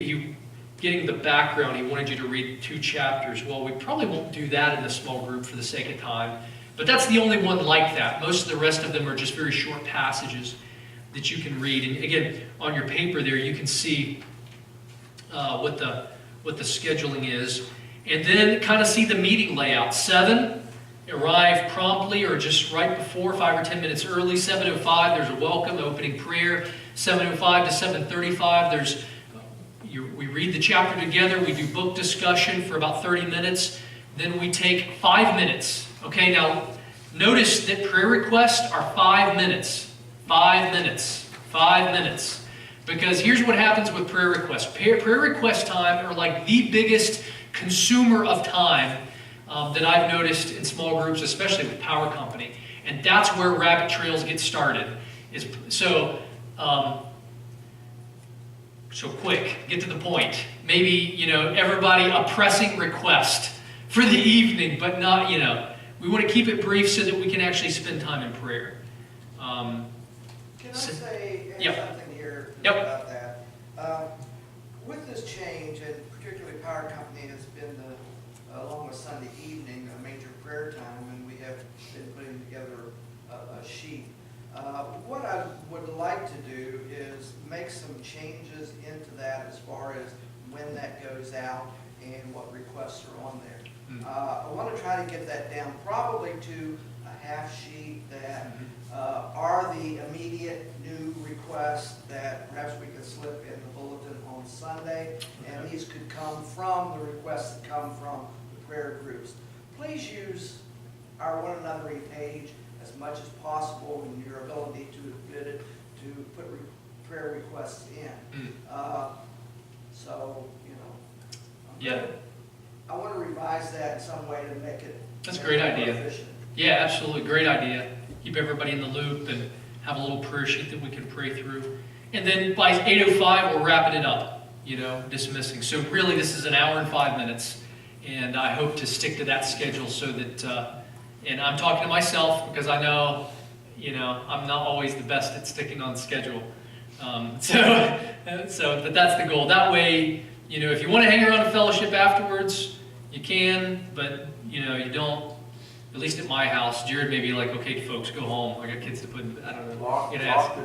you getting the background, he wanted you to read 2 chapters. Well, we probably won't do that in the small group for the sake of time, but that's the only one like that. Most of the rest of them are just very short passages that you can read. And again, on your paper there, you can see what the scheduling is, and then kind of see the meeting layout. 7, arrive promptly or just right before, 5 or 10 minutes early. 7:05, there's a welcome, opening prayer. 7:05 to 7:35, we read the chapter together. We do book discussion for about 30 minutes. Then we take 5 minutes. Okay, now notice that prayer requests are 5 minutes. 5 minutes. 5 minutes. Because here's what happens with prayer requests. Prayer request time are like the biggest consumer of time that I've noticed in small groups, especially with Power Company. And that's where rabbit trails get started. So quick, get to the point. Maybe, everybody a pressing request for the evening, but not, we want to keep it brief so that we can actually spend time in prayer. Can I say Yep. something here Yep. about that? With this change, and particularly Power Company has been, along with Sunday evening, a major prayer time, and we have been putting together a sheet. What I would like to do is make some changes into that as far as when that goes out and what requests are on there. I want to try to get that down probably to a half sheet that are the immediate new requests that perhaps we could slip in the bulletin on Sunday, and these could come from the requests that come from the prayer groups. Please use our One Anothering page as much as possible in your ability to admit it, to put prayer requests in. Yeah. I want to revise that in some way to make it That's a great idea. efficient. Yeah, absolutely. Great idea. Keep everybody in the loop and have a little prayer sheet that we can pray through. And then by 8:05, we're wrapping it up, dismissing. So really, this is an hour and 5 minutes. And I hope to stick to that schedule so that, and I'm talking to myself because I know, I'm not always the best at sticking on schedule. But that's the goal. That way, if you want to hang around a fellowship afterwards, you can, but, you don't. At least at my house, Jared may be like, okay, folks, go home. I got kids to put in, I don't know. Lock the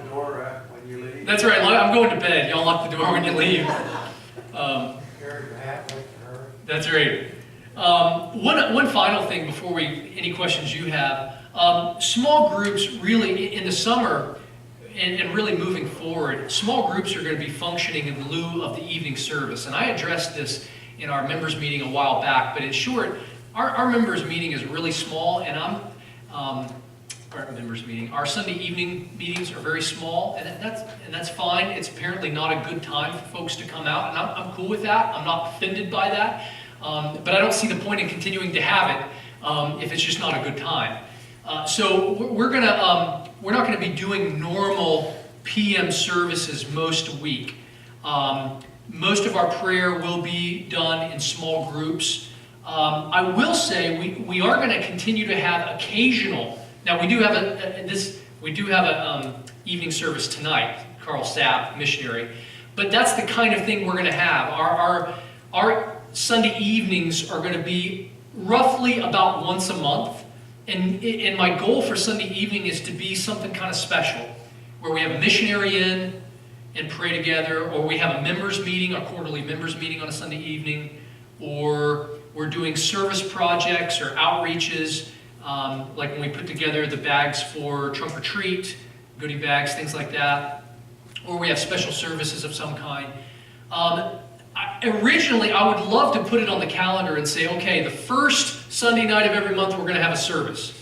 door when you leave. That's right. I'm going to bed. Y'all lock the door when you leave. Carry your hat like her. That's right. One final thing before any questions you have. Small groups really, in the summer, and really moving forward, small groups are going to be functioning in lieu of the evening service. And I addressed this in our members meeting a while back, but in short, our members meeting is really small, and our Sunday evening meetings are very small, and that's fine. It's apparently not a good time for folks to come out, and I'm cool with that. I'm not offended by that, but I don't see the point in continuing to have it if it's just not a good time. So we're not going to be doing normal PM services most week. Most of our prayer will be done in small groups. I will say we are going to continue to have occasional. Now we do have a evening service tonight, Carl Sapp, missionary, but that's the kind of thing we're going to have. Our Sunday evenings are going to be roughly about once a month, and my goal for Sunday evening is to be something kind of special, where we have a missionary in and pray together, or we have a members meeting, a quarterly members meeting on a Sunday evening, or we're doing service projects or outreaches, like when we put together the bags for trunk or treat, goodie bags, things like that, or we have special services of some kind. Originally, I would love to put it on the calendar and say, okay, the first Sunday night of every month we're going to have a service.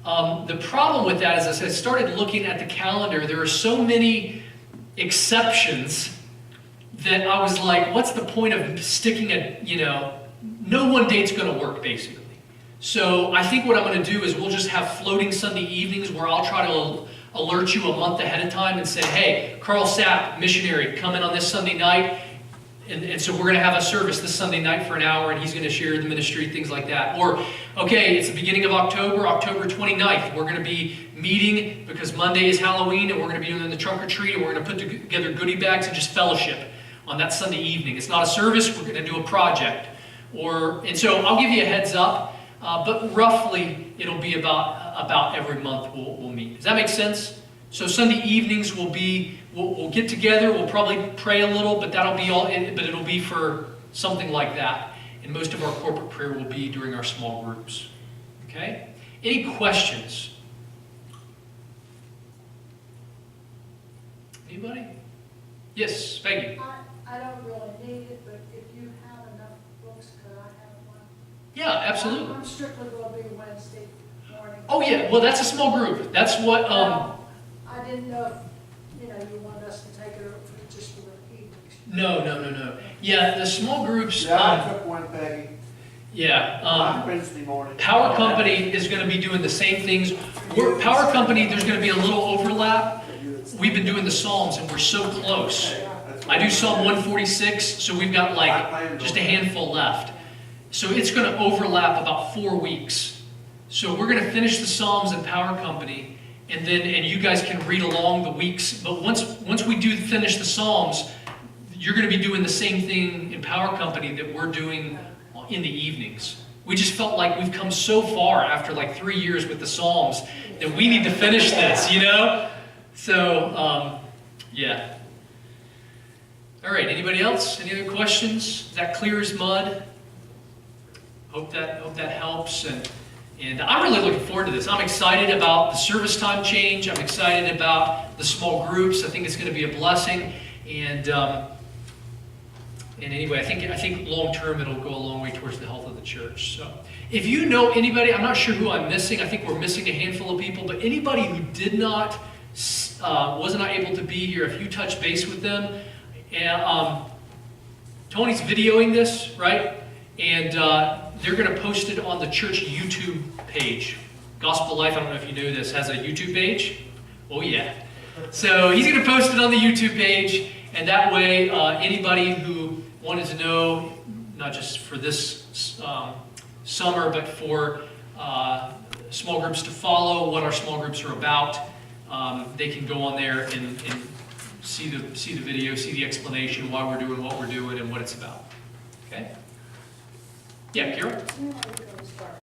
The problem with that is, as I started looking at the calendar, there are so many exceptions that I was like, what's the point of sticking no one date's going to work, basically. So I think what I'm going to do is we'll just have floating Sunday evenings where I'll try to alert you a month ahead of time and say, hey, Carl Sapp, missionary, come in on this Sunday night. And so we're going to have a service this Sunday night for an hour, and he's going to share the ministry, things like that. Or, okay, it's the beginning of October 29th. We're going to be meeting because Monday is Halloween, and we're going to be doing the trunk or treat, and we're going to put together goodie bags and just fellowship on that Sunday evening. It's not a service, we're going to do a project. And so I'll give you a heads up, but roughly it'll be about every month we'll meet. Does that make sense? So Sunday evenings we'll get together, we'll probably pray a little, but that'll be all, but it'll be for something like that. And most of our corporate prayer will be during our small groups. Okay? Any questions? Anybody? Yes, Peggy. I don't really need it, but if you have enough books, could I have one? Yeah, absolutely. I'm strictly going to be Wednesday morning. Oh yeah, well that's a small group. That's what, Well, I didn't know if, you wanted us to take it over just for the evenings. no. Yeah, the small groups, Yeah, I took one, Peggy, on yeah, Wednesday morning. Power Company is gonna be doing the same things. Power Company, there's gonna be a little overlap. We've been doing the Psalms and we're so close. I do Psalm 146, so we've got like just a handful left. So it's going to overlap about 4 weeks. So we're going to finish the Psalms in Power Company, and you guys can read along the weeks. But once we do finish the Psalms, you're going to be doing the same thing in Power Company that we're doing in the evenings. We just felt like we've come so far after like 3 years with the Psalms that we need to finish this, So, yeah. All right, anybody else? Any other questions? Is that clear as mud? Hope that helps. And I'm really looking forward to this. I'm excited about the service time change. I'm excited about the small groups. I think it's going to be a blessing. And anyway, I think long term it'll go a long way towards the health of the church. So, if you know anybody, I'm not sure who I'm missing. I think we're missing a handful of people. But anybody who was not able to be here, if you touch base with them, and Tony's videoing this, right? And they're going to post it on the church YouTube page. Gospel Life, I don't know if you knew this, has a YouTube page. Oh yeah. So he's going to post it on the YouTube page, and that way anybody who wanted to know, not just for this summer, but for small groups to follow, what our small groups are about, they can go on there and see the video, see the explanation, why we're doing what we're doing and what it's about. Okay? Yeah, Carol?